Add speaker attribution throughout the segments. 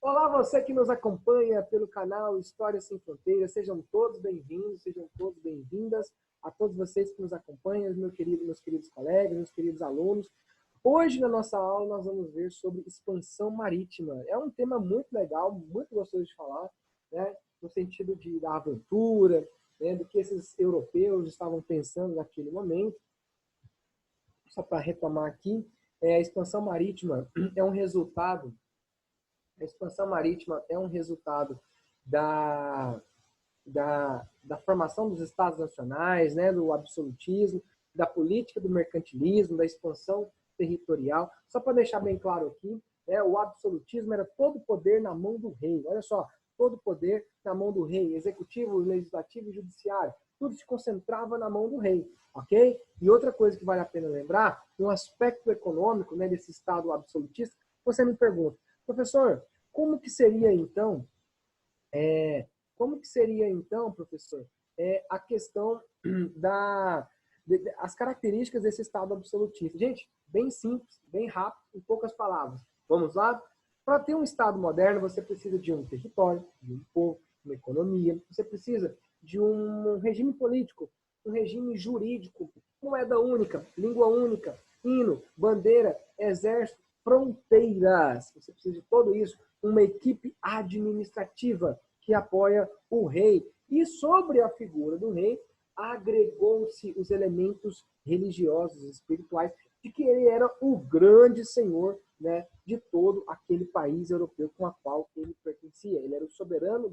Speaker 1: Olá, você que nos acompanha pelo canal História Sem Fronteiras, sejam todos bem-vindos, sejam todos bem-vindas, a todos vocês que nos acompanham, meus queridos colegas, meus queridos alunos. Hoje, na nossa aula, nós vamos ver sobre expansão marítima. É um tema muito legal, muito gostoso de falar, né? No sentido da aventura, né? Do que esses europeus estavam pensando naquele momento. Só para retomar aqui, a expansão marítima é um resultado. A expansão marítima é um resultado da formação dos estados nacionais, né, do absolutismo, da política do mercantilismo, da expansão territorial. Só para deixar bem claro aqui, né, o absolutismo era todo o poder na mão do rei. Olha só, todo o poder na mão do rei, executivo, legislativo e judiciário. Tudo se concentrava na mão do rei, ok? E outra coisa que vale a pena lembrar, um aspecto econômico, né, desse estado absolutista, você me pergunta, professor, como que seria então, professor, a questão as características desse estado absolutista? Gente, bem simples, bem rápido, em poucas palavras. Vamos lá? Para ter um estado moderno, você precisa de um território, de um povo, uma economia, você precisa de um regime político, um regime jurídico, moeda única, língua única, hino, bandeira, exército, fronteiras. Você precisa de tudo isso. Uma equipe administrativa que apoia o rei. E sobre a figura do rei, agregou-se os elementos religiosos, espirituais, de que ele era o grande senhor, né, de todo aquele país europeu com a qual ele pertencia. Ele era o soberano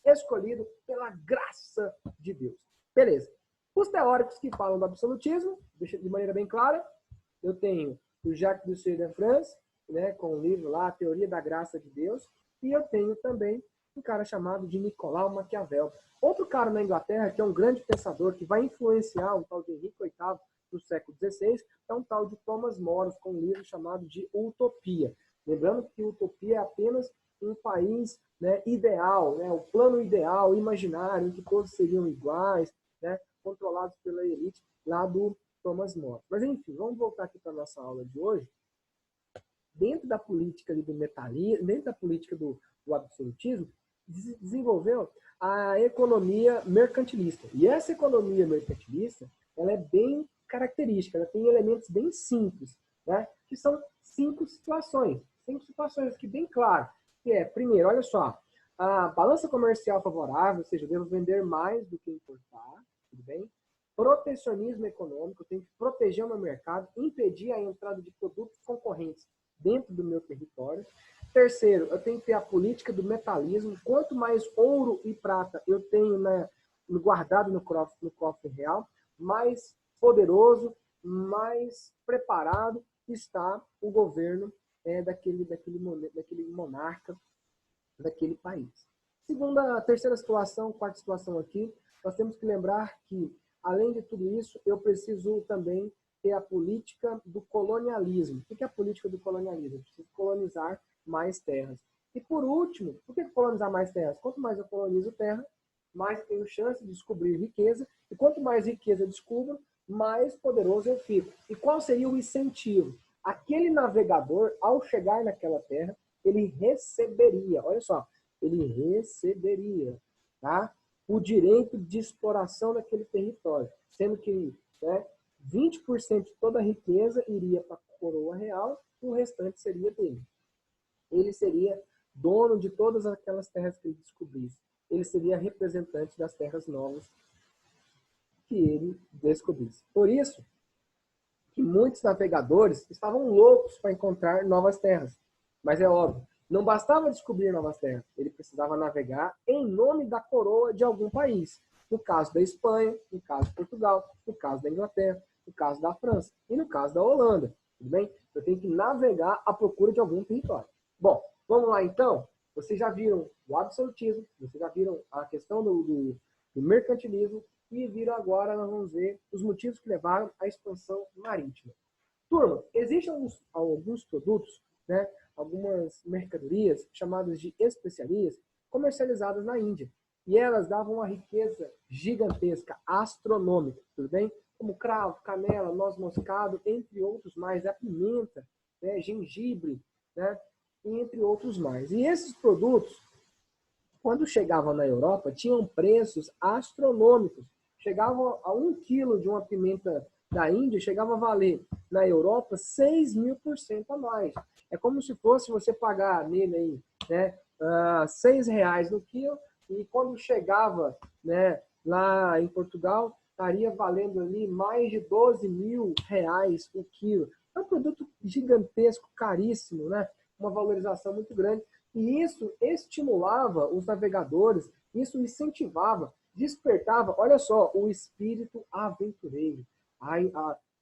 Speaker 1: escolhido pela graça de Deus. Beleza. Os teóricos que falam do absolutismo, de maneira bem clara, eu tenho o Jacques Duthiers de France, né, com o livro lá, A Teoria da Graça de Deus, e eu tenho também um cara chamado de Nicolau Maquiavel. Outro cara na Inglaterra, que é um grande pensador, que vai influenciar o tal de Henrique VIII no século XVI, é um tal de Thomas More, com um livro chamado de Utopia. Lembrando que utopia é apenas um país, né, ideal, né, o plano ideal, imaginário, em que todos seriam iguais, né, controlados pela elite, lá do Thomas More. Mas enfim, vamos voltar aqui para a nossa aula de hoje. Dentro da política do metalismo, dentro da política do absolutismo, desenvolveu a economia mercantilista. E essa economia mercantilista, ela é bem característica, ela tem elementos bem simples, né? Que são cinco situações aqui bem claras. Que é, primeiro, olha só, a balança comercial favorável, ou seja, eu devo vender mais do que importar, tudo bem? Protecionismo econômico, eu tenho que proteger o meu mercado, impedir a entrada de produtos concorrentes dentro do meu território. Terceiro, eu tenho que ter a política do metalismo. Quanto mais ouro e prata eu tenho, né, guardado no cofre real, mais poderoso, mais preparado está o governo daquele monarca, daquele país. Terceira situação, quarta situação aqui, nós temos que lembrar que, além de tudo isso, eu preciso também ter a política do colonialismo. O que é a política do colonialismo? Eu preciso colonizar mais terras. E por último, por que colonizar mais terras? Quanto mais eu colonizo terra, mais tenho chance de descobrir riqueza. E quanto mais riqueza eu descubro, mais poderoso eu fico. E qual seria o incentivo? Aquele navegador, ao chegar naquela terra, ele receberia, olha só, ele receberia, tá, o direito de exploração daquele território, sendo que, né, 20% de toda a riqueza iria para a coroa real e o restante seria dele. Ele seria dono de todas aquelas terras que ele descobrisse. Ele seria representante das terras novas que ele descobrisse. Por isso que muitos navegadores estavam loucos para encontrar novas terras. Mas é óbvio, não bastava descobrir novas terras, ele precisava navegar em nome da coroa de algum país. No caso da Espanha, no caso de Portugal, no caso da Inglaterra, no caso da França e no caso da Holanda. Tudo bem? Eu tenho que navegar à procura de algum território. Bom, vamos lá então. Vocês já viram o absolutismo, vocês já viram a questão do mercantilismo e viram agora, nós vamos ver os motivos que levaram à expansão marítima. Turma, existem alguns produtos, né, algumas mercadorias chamadas de especiarias comercializadas na Índia. E elas davam uma riqueza gigantesca, astronômica, tudo bem? Como cravo, canela, noz moscada, entre outros mais, a pimenta, né, gengibre, né? e entre outros mais. E esses produtos, quando chegavam na Europa, tinham preços astronômicos. Chegavam a 1 quilo de uma pimenta da Índia, chegava a valer na Europa 6.000% a mais. É como se fosse você pagar nele aí, né, R$ 6 no quilo, e quando chegava, né, lá em Portugal, estaria valendo ali mais de R$ 12.000 o quilo. É um produto gigantesco, caríssimo, né? Uma valorização muito grande. E isso estimulava os navegadores, isso incentivava, despertava, olha só, o espírito aventureiro,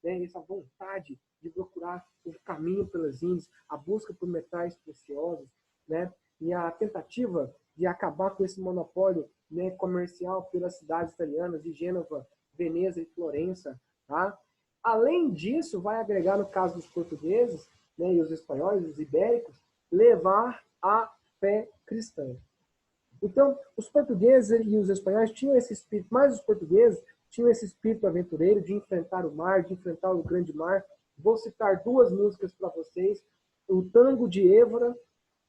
Speaker 1: né, essa vontade de procurar o caminho pelas Índias, a busca por metais preciosos, né, e a tentativa de acabar com esse monopólio, né, comercial pelas cidades italianas de Gênova, Veneza e Florença. Tá? Além disso, vai agregar, no caso dos portugueses, né, e os espanhóis, os ibéricos, levar a fé cristã. Então, os portugueses e os espanhóis tinham esse espírito, mais os portugueses tinham esse espírito aventureiro de enfrentar o mar, de enfrentar o grande mar. Vou citar 2 músicas para vocês: o Tango de Évora,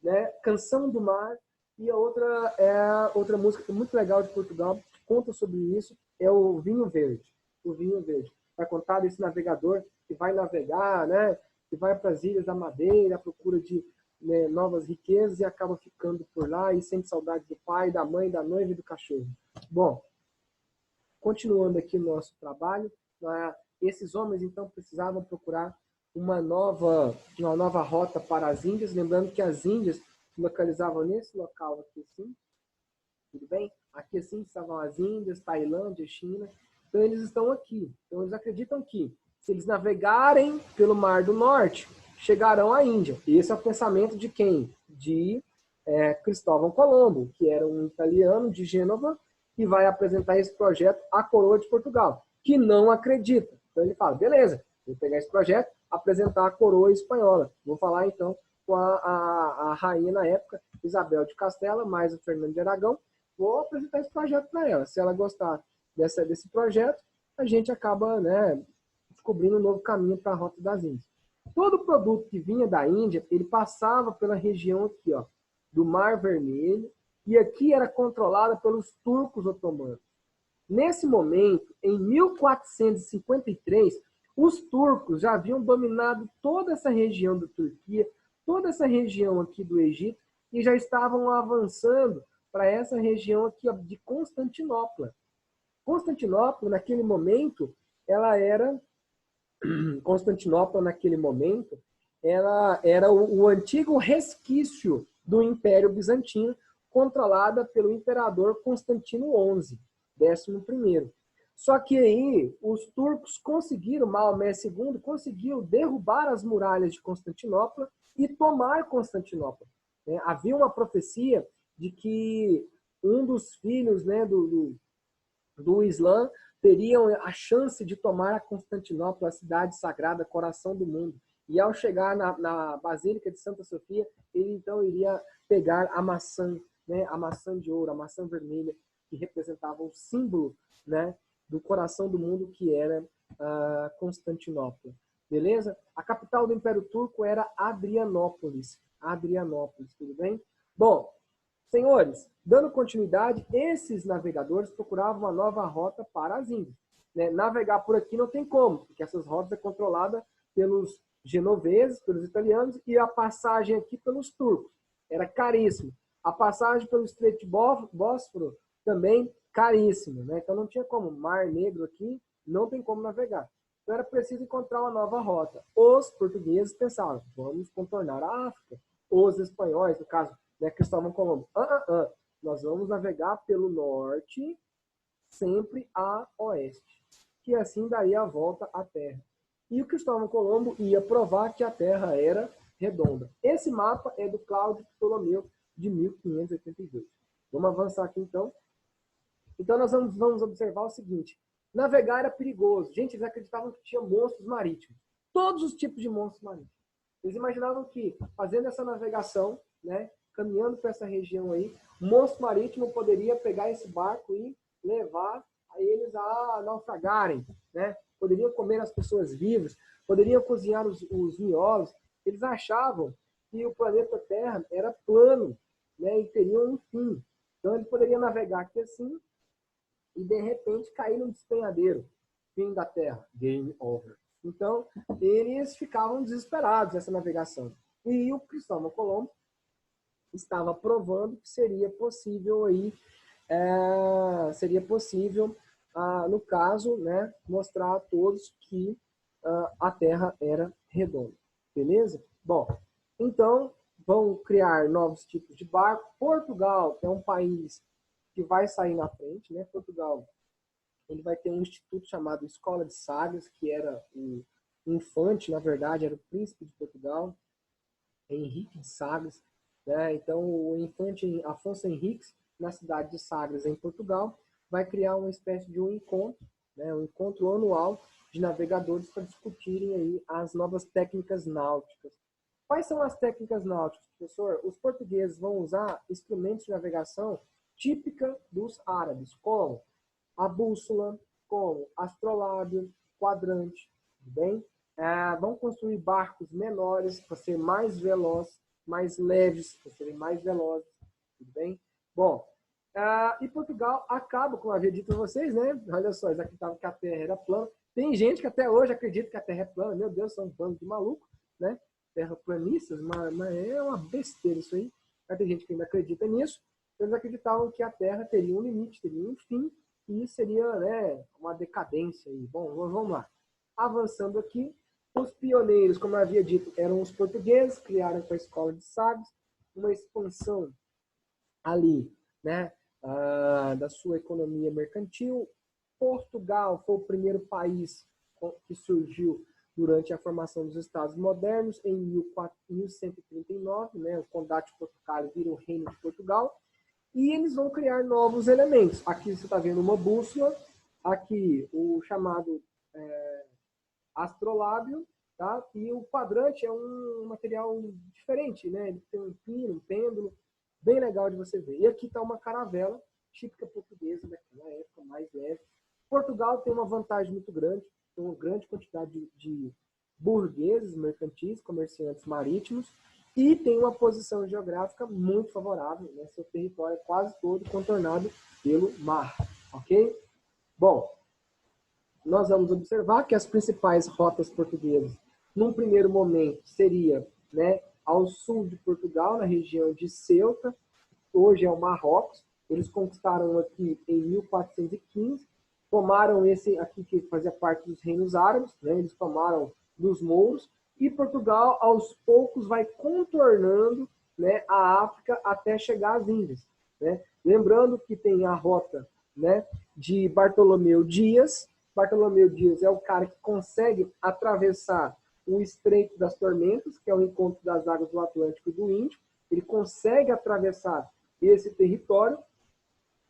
Speaker 1: né, Canção do Mar, e a outra é outra música muito legal de Portugal, que conta sobre isso, é o Vinho Verde. O Vinho Verde. Vai contar desse navegador que vai navegar, né, que vai para as Ilhas da Madeira à procura de, né, novas riquezas, e acaba ficando por lá e sente saudade do pai, da mãe, da noiva e do cachorro. Bom, continuando aqui o nosso trabalho, esses homens então precisavam procurar uma nova rota para as Índias, lembrando que as Índias se localizavam nesse local aqui assim, tudo bem? Aqui assim estavam as Índias, Tailândia, China, então eles estão aqui. Então eles acreditam que se eles navegarem pelo Mar do Norte, chegarão à Índia. E esse é o pensamento de quem? De Cristóvão Colombo, que era um italiano de Gênova, que vai apresentar esse projeto à coroa de Portugal, que não acredita. Então ele fala, beleza, vou pegar esse projeto, apresentar à coroa espanhola. Vou falar então com a rainha na época, Isabel de Castela, mais o Fernando de Aragão, vou apresentar esse projeto para ela. Se ela gostar desse projeto, a gente acaba, né, descobrindo um novo caminho para a Rota das Índias. Todo produto que vinha da Índia, ele passava pela região aqui, ó, do Mar Vermelho, e aqui era controlada pelos turcos otomanos. Nesse momento, em 1453, os turcos já haviam dominado toda essa região da Turquia, toda essa região aqui do Egito, e já estavam avançando para essa região aqui, ó, de Constantinopla. Constantinopla, naquele momento, ela era o antigo resquício do Império Bizantino, controlada pelo imperador Constantino XI, 11º. Só que aí os turcos conseguiram, Maomé II conseguiu derrubar as muralhas de Constantinopla e tomar Constantinopla. Havia uma profecia de que um dos filhos, né, do Islã teriam a chance de tomar a Constantinopla, a cidade sagrada, coração do mundo. E ao chegar na Basílica de Santa Sofia, ele então iria pegar a maçã, né, a maçã de ouro, a maçã vermelha, que representava o símbolo, né, do coração do mundo, que era Constantinopla. Beleza? A capital do Império Turco era Adrianópolis. Adrianópolis, tudo bem? Bom, senhores, dando continuidade, esses navegadores procuravam uma nova rota para as Índias. Né? Navegar por aqui não tem como, porque essas rotas é controlada pelos genoveses, pelos italianos, e a passagem aqui pelos turcos. Era caríssimo. A passagem pelo Estreito de Bósforo também caríssimo. Né? Então não tinha como. Mar Negro aqui não tem como navegar. Então era preciso encontrar uma nova rota. Os portugueses pensavam, vamos contornar a África. Os espanhóis, no caso, né, Cristóvão Colombo, nós vamos navegar pelo norte, sempre a oeste, que assim daria a volta à Terra. E o Cristóvão Colombo ia provar que a Terra era redonda. Esse mapa é do Cláudio Ptolomeu, de 1582. Vamos avançar aqui, então. Então, nós vamos observar o seguinte. Navegar era perigoso. Gente, eles acreditavam que tinha monstros marítimos. Todos os tipos de monstros marítimos. Eles imaginavam que, fazendo essa navegação, né, caminhando para essa região aí, um monstro marítimo poderia pegar esse barco e levar a eles a naufragarem, né? Poderiam comer as pessoas vivas, poderiam cozinhar os miolos. Eles achavam que o planeta Terra era plano, né, e teria um fim. Então ele poderia navegar aqui assim e de repente cair num despenhadeiro, fim da Terra, game over. Então eles ficavam desesperados nessa navegação. E o Cristóvão Colombo estava provando que seria possível aí, no caso, né, mostrar a todos que a Terra era redonda. Beleza? Bom, então vão criar novos tipos de barco. Portugal é um país que vai sair na frente, né? Portugal, ele vai ter um instituto chamado Escola de Sagres, que era o infante, na verdade, era o príncipe de Portugal, Henrique de Sagres, né? Então o infante Afonso Henriques, na cidade de Sagres, em Portugal, vai criar uma espécie de um encontro, né? Um encontro anual de navegadores para discutirem aí as novas técnicas náuticas. Quais são as técnicas náuticas, professor? Os portugueses vão usar instrumentos de navegação típica dos árabes, como a bússola, como astrolábio, quadrante, tudo bem? Vão construir barcos menores para ser mais velozes, mais leves, para serem mais velozes, tudo bem? Bom, e Portugal acaba, como eu havia dito a vocês, né? Olha só, eles acreditavam que a Terra era plana. Tem gente que até hoje acredita que a Terra é plana. Meu Deus, são um bando de maluco, né? Terraplanistas, mas é uma besteira isso aí. Mas tem gente que ainda acredita nisso. Eles acreditavam que a Terra teria um limite, teria um fim, e seria, né, uma decadência aí. Bom, vamos lá. Avançando aqui, os pioneiros, como eu havia dito, eram os portugueses, criaram com a Escola de Sagres uma expansão ali, né, da sua economia mercantil. Portugal foi o primeiro país que surgiu durante a formação dos Estados modernos, em 1139, né, o Condado de Portugal vira o Reino de Portugal, e eles vão criar novos elementos. Aqui você está vendo uma bússola, aqui o chamado astrolábio, tá? E o quadrante é um material diferente, né? Ele tem um pino, um pêndulo, bem legal de você ver. E aqui está uma caravela, típica portuguesa daquela época, mais leve. Portugal tem uma vantagem muito grande, tem uma grande quantidade de burgueses, mercantis, comerciantes marítimos, e tem uma posição geográfica muito favorável, né? Seu território é quase todo contornado pelo mar, ok? Bom, nós vamos observar que as principais rotas portuguesas, num primeiro momento, seria, né, ao sul de Portugal, na região de Ceuta, hoje é o Marrocos. Eles conquistaram aqui em 1415, tomaram esse aqui que fazia parte dos reinos árabes, né, eles tomaram dos mouros, e Portugal, aos poucos, vai contornando, né, a África até chegar às Índias. Né? Lembrando que tem a rota, né, de Bartolomeu Dias. Bartolomeu Dias é o cara que consegue atravessar o Estreito das Tormentas, que é o encontro das águas do Atlântico e do Índico. Ele consegue atravessar esse território,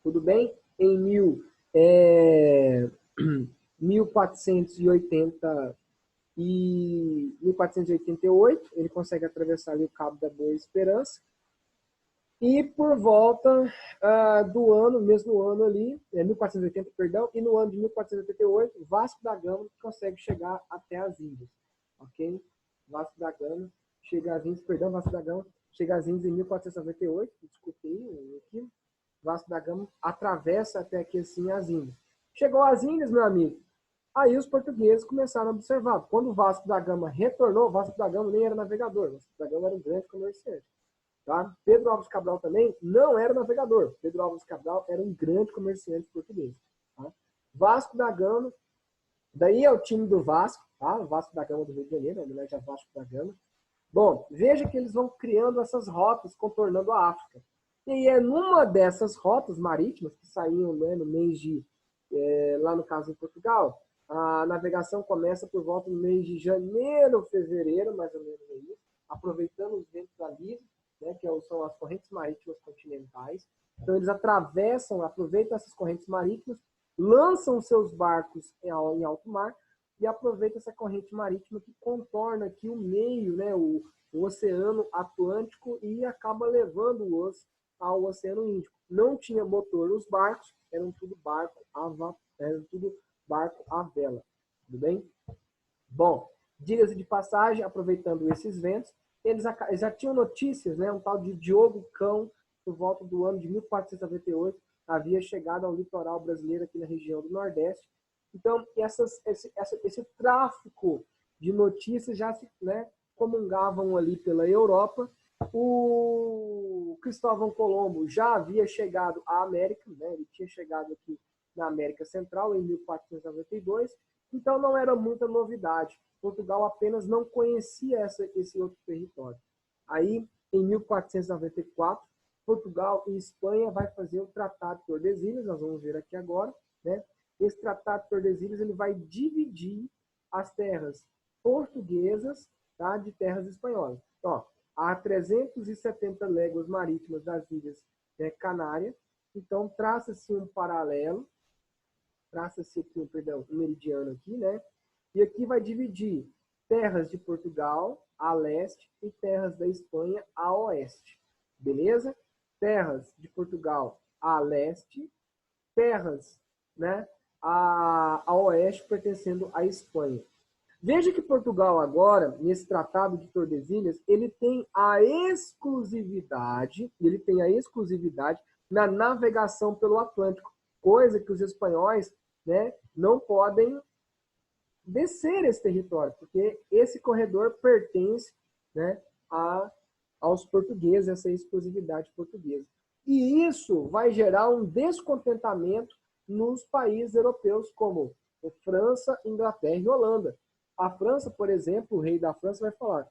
Speaker 1: tudo bem? Em 1488, ele consegue atravessar ali o Cabo da Boa Esperança. E por volta do ano, mesmo ano ali, 1480, perdão, e no ano de 1488, Vasco da Gama consegue chegar até as Índias, ok? Vasco da Gama chega às Índias, perdão, Vasco da Gama chega às Índias em 1498, desculpei aqui, Vasco da Gama atravessa até aqui assim as Índias. Chegou às Índias, meu amigo, aí os portugueses começaram a observar. Quando o Vasco da Gama retornou, Vasco da Gama nem era navegador, Vasco da Gama era um grande comerciante. Tá? Pedro Álvares Cabral também não era navegador. Pedro Álvares Cabral era um grande comerciante português. Tá? Vasco da Gama, daí é o time do Vasco, tá? Vasco da Gama do Rio de Janeiro, na verdade é Vasco da Gama. Bom, veja que eles vão criando essas rotas contornando a África. E é numa dessas rotas marítimas que saíam, né, no mês de, lá no caso em Portugal, a navegação começa por volta do mês de janeiro, fevereiro, mais ou menos aí, aproveitando os ventos alísios, né, que são as correntes marítimas continentais. Então, eles aproveitam essas correntes marítimas, lançam seus barcos em alto mar e aproveitam essa corrente marítima que contorna aqui o meio, né, o Oceano Atlântico, e acaba levando-os ao Oceano Índico. Não tinha motor nos barcos, eram tudo barco à vela. Tudo bem? Bom, diga-se de passagem, aproveitando esses ventos, eles já tinham notícias, né? Um tal de Diogo Cão, por volta do ano de 1498, havia chegado ao litoral brasileiro aqui na região do Nordeste. Então, esse tráfico de notícias já se, né, comungavam ali pela Europa. O Cristóvão Colombo já havia chegado à América, né? Ele tinha chegado aqui na América Central em 1492, então não era muita novidade. Portugal apenas não conhecia esse outro território. Aí, em 1494, Portugal e Espanha vai fazer o Tratado de Tordesilhas, nós vamos ver aqui agora, né? Esse Tratado de Tordesilhas ele vai dividir as terras portuguesas, tá, de terras espanholas. Então, ó, há 370 léguas marítimas das ilhas, né, Canária. Então, traça-se um paralelo, traça-se aqui um meridiano aqui, né? E aqui vai dividir terras de Portugal a leste e terras da Espanha a oeste. Beleza? Terras de Portugal a leste, terras, né, a oeste pertencendo à Espanha. Veja que Portugal agora, nesse Tratado de Tordesilhas, ele tem a exclusividade na navegação pelo Atlântico, coisa que os espanhóis, né, não podem descer esse território, porque esse corredor pertence, né, aos portugueses, essa exclusividade portuguesa. E isso vai gerar um descontentamento nos países europeus, como França, Inglaterra e Holanda. A França, por exemplo, o rei da França vai falar: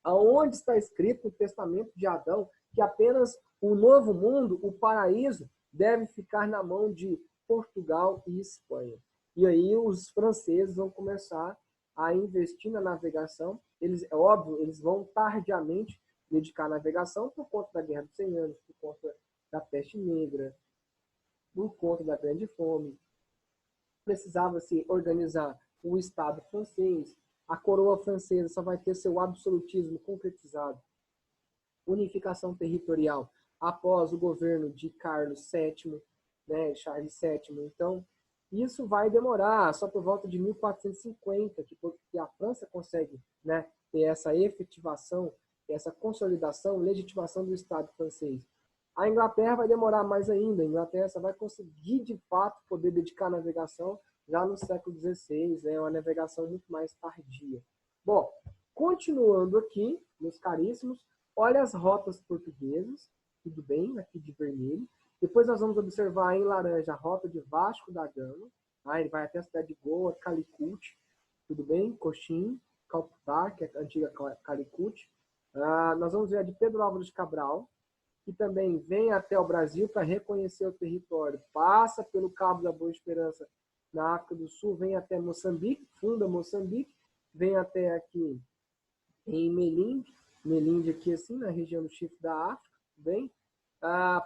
Speaker 1: aonde está escrito no testamento de Adão que apenas o novo mundo, o paraíso, deve ficar na mão de Portugal e Espanha? E aí os franceses vão começar a investir na navegação. Eles, é óbvio, eles vão tardiamente dedicar à navegação por conta da Guerra dos 100 Anos, por conta da peste negra, por conta da Grande Fome. Precisava se organizar o Estado francês. A coroa francesa só vai ter seu absolutismo concretizado, unificação territorial, após o governo de Carlos VII, né, Charles VII. Então, isso vai demorar só por volta de 1450, que a França consegue, né, ter essa efetivação, essa consolidação, legitimação do Estado francês. A Inglaterra vai demorar mais ainda. A Inglaterra só vai conseguir, de fato, poder dedicar a navegação já no século XVI, é uma navegação muito mais tardia. Bom, continuando aqui, meus caríssimos, olha as rotas portuguesas, tudo bem, aqui de vermelho. Depois nós vamos observar em laranja a rota de Vasco da Gama, ele vai até a cidade de Goa, Calicut, tudo bem, Coxim, Calcutá, que é a antiga Calicut. Nós vamos ver a de Pedro Álvares de Cabral, que também vem até o Brasil para reconhecer o território, passa pelo Cabo da Boa Esperança na África do Sul, vem até Moçambique, funda Moçambique, vem até aqui em Melinde aqui assim, na região do Chifre da África, bem,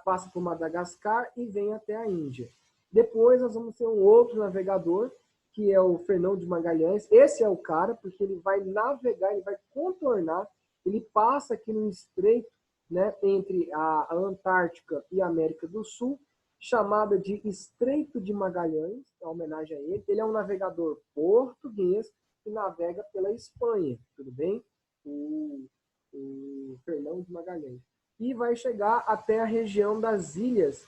Speaker 1: passa por Madagascar e vem até a Índia. Depois nós vamos ter um outro navegador, que é o Fernão de Magalhães. Esse é o cara, porque ele vai navegar, ele vai contornar, ele passa aqui no estreito, né, entre a Antártica e a América do Sul, chamada de Estreito de Magalhães, em homenagem a ele. Ele é um navegador português que navega pela Espanha, tudo bem? O Fernão de Magalhães. E vai chegar até a região das ilhas,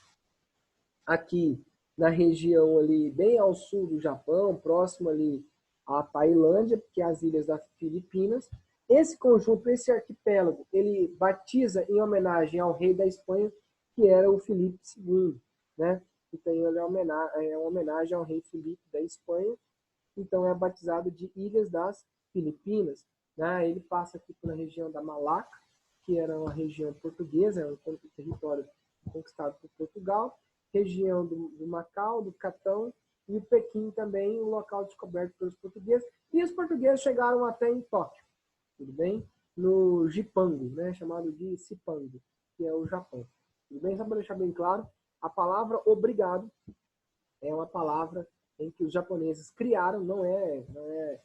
Speaker 1: aqui na região ali, bem ao sul do Japão, próximo ali à Tailândia, que é as ilhas das Filipinas. Esse conjunto, esse arquipélago, ele batiza em homenagem ao rei da Espanha, que era o Filipe II, né? Então ele é uma homenagem ao rei Filipe da Espanha, então é batizado de Ilhas das Filipinas, né? Ele passa aqui pela região da Malaca, que era uma região portuguesa, um território conquistado por Portugal, região do Macau, do Catão, e o Pequim também, um local descoberto pelos portugueses, e os portugueses chegaram até em Tóquio, tudo bem? No Jipango, né? Chamado de Cipango, que é o Japão. Tudo bem? Só para deixar bem claro, a palavra obrigado é uma palavra em que os japoneses criaram, não é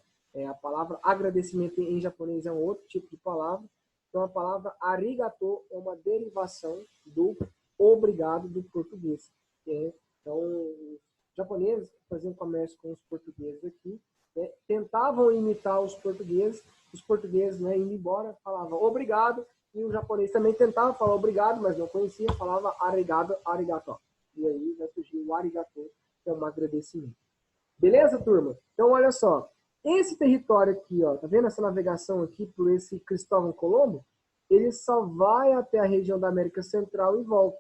Speaker 1: a palavra agradecimento em japonês é um outro tipo de palavra. Então a palavra arigato é uma derivação do obrigado do português. Então os japoneses que faziam comércio com os portugueses aqui, né, tentavam imitar os portugueses, né, indo embora, falavam obrigado, e o japonês também tentava falar obrigado, mas não conhecia, falava arigato, arigato. E aí vai surgir o arigato, que é um agradecimento. Beleza, turma? Então, olha só. Esse território aqui, ó, tá vendo essa navegação aqui por esse Cristóvão Colombo? Ele só vai até a região da América Central e volta.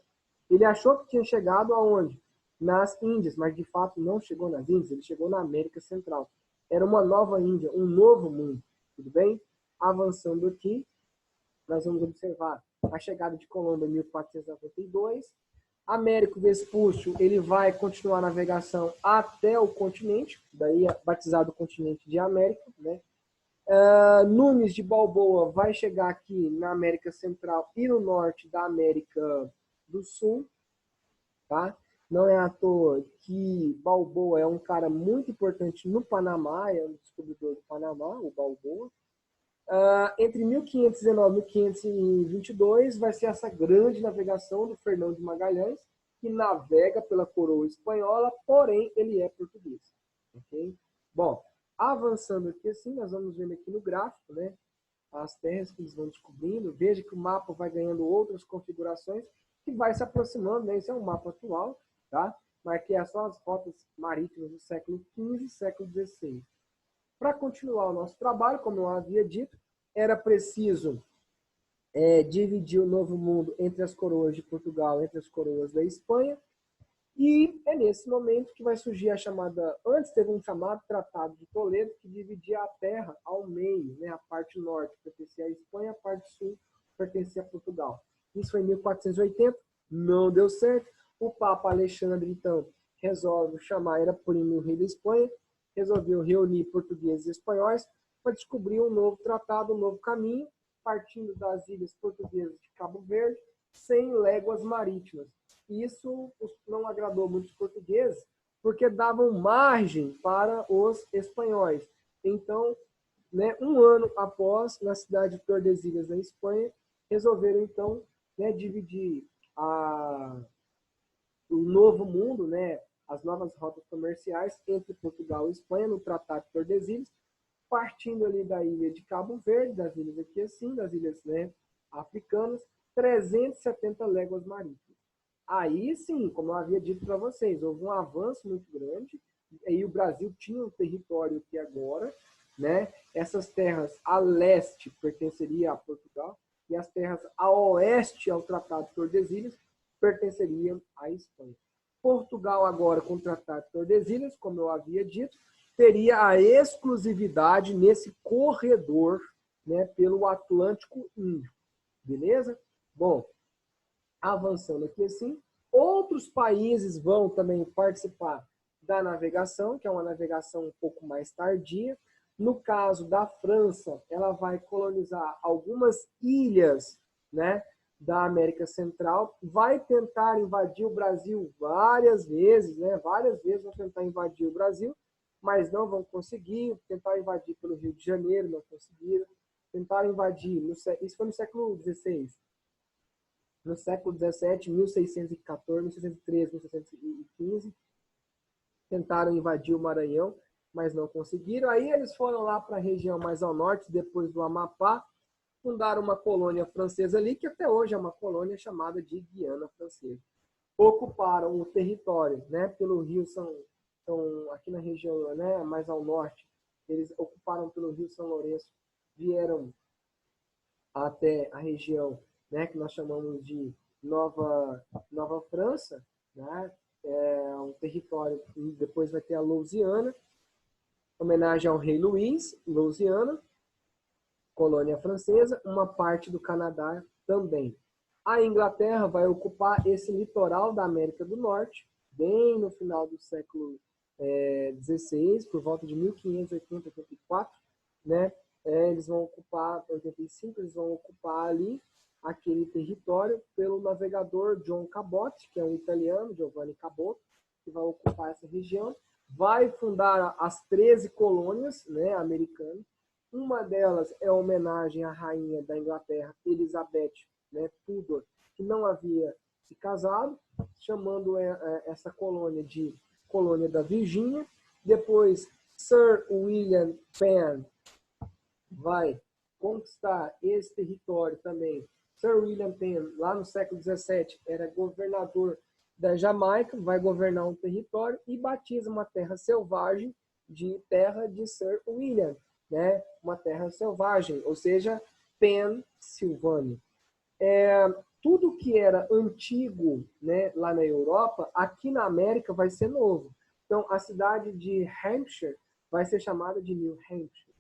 Speaker 1: Ele achou que tinha chegado aonde? Nas Índias, mas de fato não chegou nas Índias, ele chegou na América Central. Era uma nova Índia, um novo mundo. Tudo bem? Avançando aqui, nós vamos observar a chegada de Colombo em 1492. Américo Vespúcio, ele vai continuar a navegação até o continente, daí é batizado o continente de América, né? Nunes de Balboa vai chegar aqui na América Central e no norte da América do Sul, tá? Não é à toa que Balboa é um cara muito importante no Panamá, é um descobridor do Panamá, o Balboa. Entre 1519 e 1522 vai ser essa grande navegação do Fernão de Magalhães, que navega pela coroa espanhola, porém ele é português. Okay? Bom, avançando aqui assim, nós vamos vendo aqui no gráfico, né, as terras que eles vão descobrindo. Veja que o mapa vai ganhando outras configurações que vai se aproximando, né? Esse é um mapa atual, tá? Mas que é só as rotas marítimas do século XV e século XVI. Para continuar o nosso trabalho, como eu havia dito, era preciso dividir o Novo Mundo entre as coroas de Portugal, entre as coroas da Espanha, e é nesse momento que vai surgir a chamada, antes teve um chamado Tratado de Toledo, que dividia a terra ao meio, né? A parte norte pertencia à Espanha, a parte sul pertencia a Portugal. Isso foi em 1480, não deu certo. O Papa Alexandre, então, resolve chamar, era primo o rei da Espanha, resolveu reunir portugueses e espanhóis para descobrir um novo tratado, um novo caminho, partindo das ilhas portuguesas de Cabo Verde, 100 léguas marítimas. Isso não agradou muitos portugueses, porque davam margem para os espanhóis. Então, né, um ano após, na cidade de Tordesilhas, na Espanha, resolveram, então, né, dividir o novo mundo, né, as novas rotas comerciais entre Portugal e Espanha no Tratado de Tordesilhas, partindo ali da ilha de Cabo Verde, das ilhas aqui assim, das ilhas, né, africanas, 370 léguas marítimas. Aí sim, como eu havia dito para vocês, houve um avanço muito grande, e o Brasil tinha um território que agora, né, essas terras a leste pertenceriam a Portugal, e as terras a oeste ao Tratado de Tordesilhas pertenceriam à Espanha. Portugal agora, com o Tratado de Tordesilhas, como eu havia dito, teria a exclusividade nesse corredor, né, pelo Atlântico Índico. Beleza? Bom, avançando aqui assim, outros países vão também participar da navegação, que é uma navegação um pouco mais tardia. No caso da França, ela vai colonizar algumas ilhas, né, da América Central, vai tentar invadir o Brasil várias vezes, né, várias vezes vão tentar invadir o Brasil, mas não vão conseguir. Tentaram invadir pelo Rio de Janeiro, não conseguiram. Tentaram invadir, isso foi no século XVI. No século XVII, 1614, 1613, 1615, tentaram invadir o Maranhão, mas não conseguiram. Aí eles foram lá para a região mais ao norte, depois do Amapá, fundaram uma colônia francesa ali, que até hoje é uma colônia chamada de Guiana Francesa. Ocuparam o território, né, pelo Rio aqui na região, né, mais ao norte, eles ocuparam pelo Rio São Lourenço, vieram até a região, né, que nós chamamos de Nova França, né, é um território, depois vai ter a Louisiana, homenagem ao rei Luís, Louisiana, colônia francesa, uma parte do Canadá também. A Inglaterra vai ocupar esse litoral da América do Norte, bem no final do século XVI, por volta de 1580, 84, né? Eles vão ocupar, 85, eles vão ocupar ali aquele território pelo navegador John Cabot, que é um italiano, Giovanni Cabot, que vai ocupar essa região, vai fundar as 13 colônias, né, americanas. Uma delas é homenagem à rainha da Inglaterra, Elizabeth, né, Tudor, que não havia se casado, chamando essa colônia de Colônia da Virgínia. Depois Sir William Penn vai conquistar esse território também. Sir William Penn, lá no século XVII, era governador da Jamaica, vai governar um território e batiza uma terra selvagem de terra de Sir William, né? Uma terra selvagem, ou seja, Pensilvânia. Tudo que era antigo, né, lá na Europa, aqui na América vai ser novo. Então, a cidade de Hampshire vai ser chamada de New Hampshire.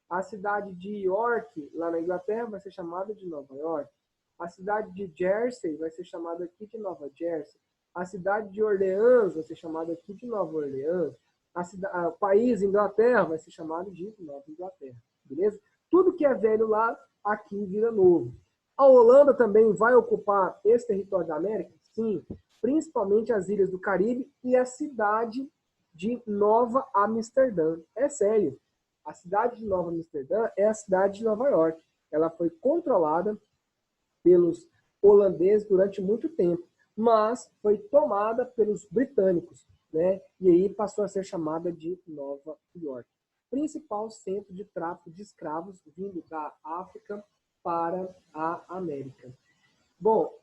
Speaker 1: A cidade de York, lá na Inglaterra, vai ser chamada de Nova York. A cidade de Jersey vai ser chamada aqui de Nova Jersey. A cidade de Orleans vai ser chamada aqui de Nova Orleans. O país Inglaterra vai ser chamado de Nova Inglaterra. Beleza? Tudo que é velho lá, aqui vira novo. A Holanda também vai ocupar esse território da América? Sim, principalmente as ilhas do Caribe e a cidade de Nova Amsterdã. É sério. A cidade de Nova Amsterdã é a cidade de Nova York. Ela foi controlada pelos holandeses durante muito tempo, mas foi tomada pelos britânicos, né? E aí passou a ser chamada de Nova York. Principal centro de tráfico de escravos vindo da África para a América. Bom,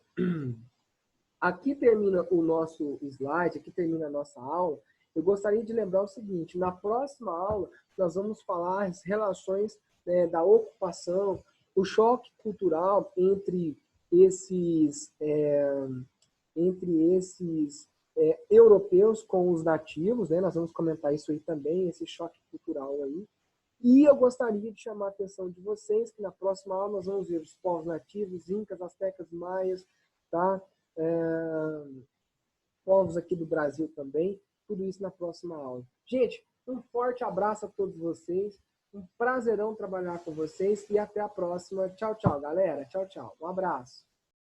Speaker 1: aqui termina o nosso slide, aqui termina a nossa aula. Eu gostaria de lembrar o seguinte, na próxima aula nós vamos falar as relações, né, da ocupação, o choque cultural entre esses europeus com os nativos, né? Nós vamos comentar isso aí também, esse choque cultural aí. E eu gostaria de chamar a atenção de vocês que na próxima aula nós vamos ver os povos nativos, incas, astecas, maias, tá? Povos aqui do Brasil também, tudo isso na próxima aula. Gente, um forte abraço a todos vocês, um prazerão trabalhar com vocês e até a próxima. Tchau, tchau, galera. Tchau, tchau. Um abraço.